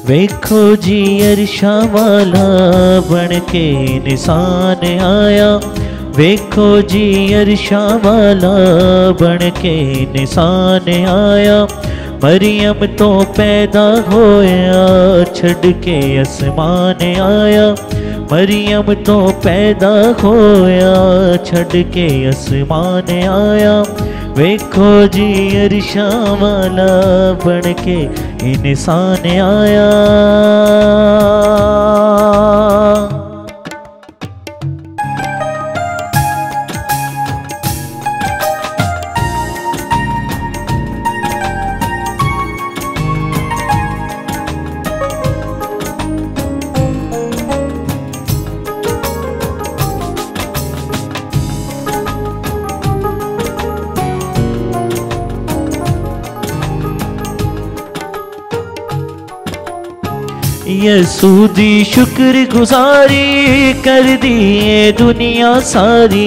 वेखो जी अरशा वाला बन के निशान आया। वेखो जी अरशा वाला बन के निशान आया। मरियम तो पैदा होया छड़ के आसमान आया। मरियम तो पैदा होया छड़ के आसमान आया। वेखो जी अरशा वाला बन के इंसान आया। यसूदी शुक्र गुजारी कर दिए दुनिया सारी।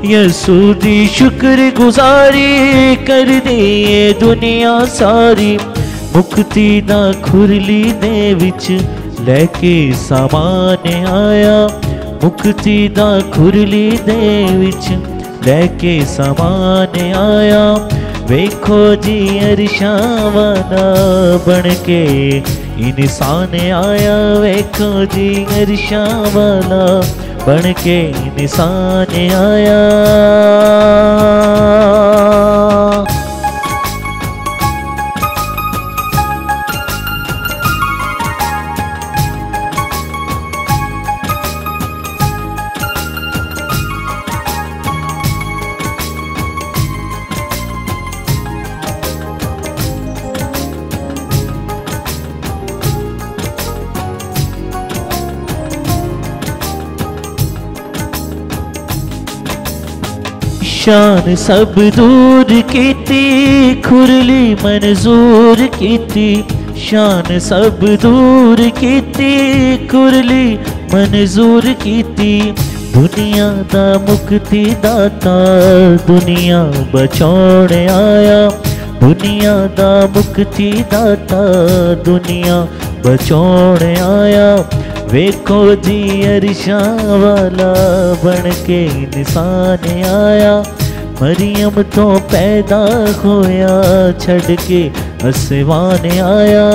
यसूदी शुक्र गुजारी कर दिए दुनिया सारी। मुक्ति दा खुरली दे विच लेके सामान आया। मुक्ति दा खुरली दे विच लेके सामान आया। वेखो जी अरशा वाला बन के इंसान आया। वेखो जी अरशा वाला बन के इंसान आया। शान सब दूर कीती खुरली मंजूर कीती। शान सब दूर कीती खुरली मंजूर कीती। दुनिया दा मुक्ति दाता दुनिया बचाने आया। दुनिया दा मुक्ति दाता दुनिया बचाने आया। वेखो जी अरशा वाला बन के इंसान आया। मरियम तो पैदा होया छड़ के आसमान आया।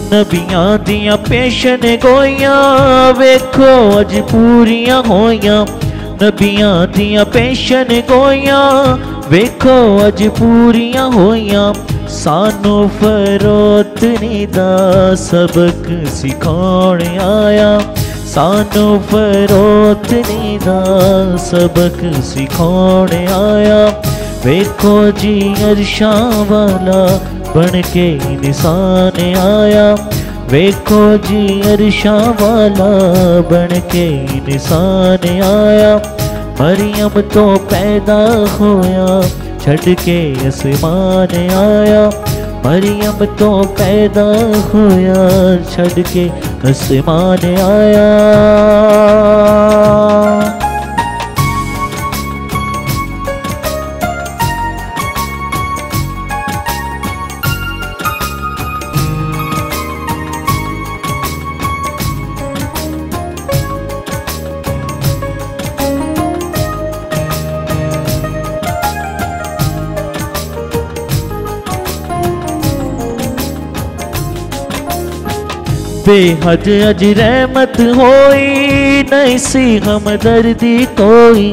नबियां दियां पेशन गोइयां वेखो अज पूरियां होइयां। नबियां दियां पेशन गोइयां वेखो अज पूरियां होइयां। सानू फरोतनी दा सबक सिखाने आया। सानू फरोतनी दा सबक सिखाने आया। वेखो जी अरशा वाला बन के इंसान आया। वेखो जी अरशा वाला बन के इंसान आया। मरियम तो पैदा होया छड़ के आसमान आया। मरियम तो पैदा होया छड़ के आसमान आया। बेहद अज रहमत होई नहीं सी हमदर्दी कोई।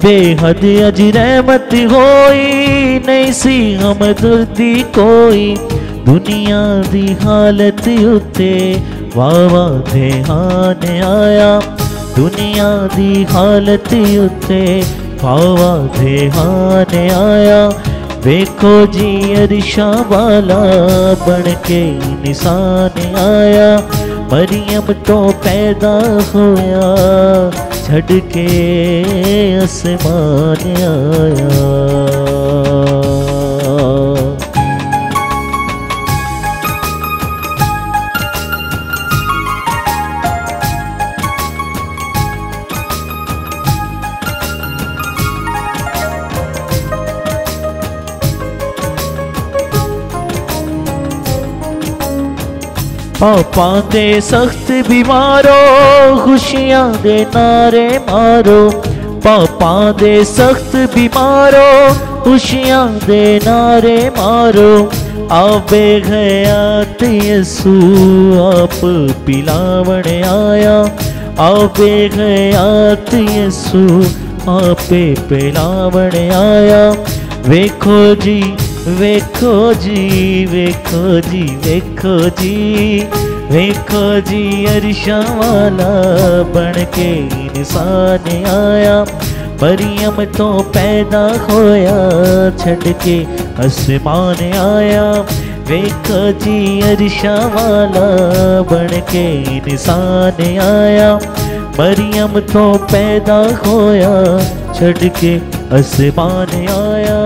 बेहद अज रहमत होई नहीं सी हमदर्दी कोई। दुनिया दी हालत उत्ते वावा ध्यान आया। दुनिया दी हालत उत्ते वावा ध्यान आया। वेखो जी अरशा वाला बन के इंसान आया। मरियम तो पैदा होया छड़ के आसमान आया। पापा दे सख्त बीमारो खुशियां दे नारे मारो। पापा दे सख्त बीमारो खुशियां दे नारे मारो। आवे हयात यसू आप पिलावण आया। आवे हयात यसू आपे पिलावण आया। वेखो जी वेखो जी वेखो जी वेखो जी वेखो जी अरशा वाला बन के इंसान आया। मरियम तो पैदा होया छड़ के आसमान आया। वेखो जी अरशा वाला बन के इंसान आया। मरियम तो पैदा होया छड़ के आसमान आया।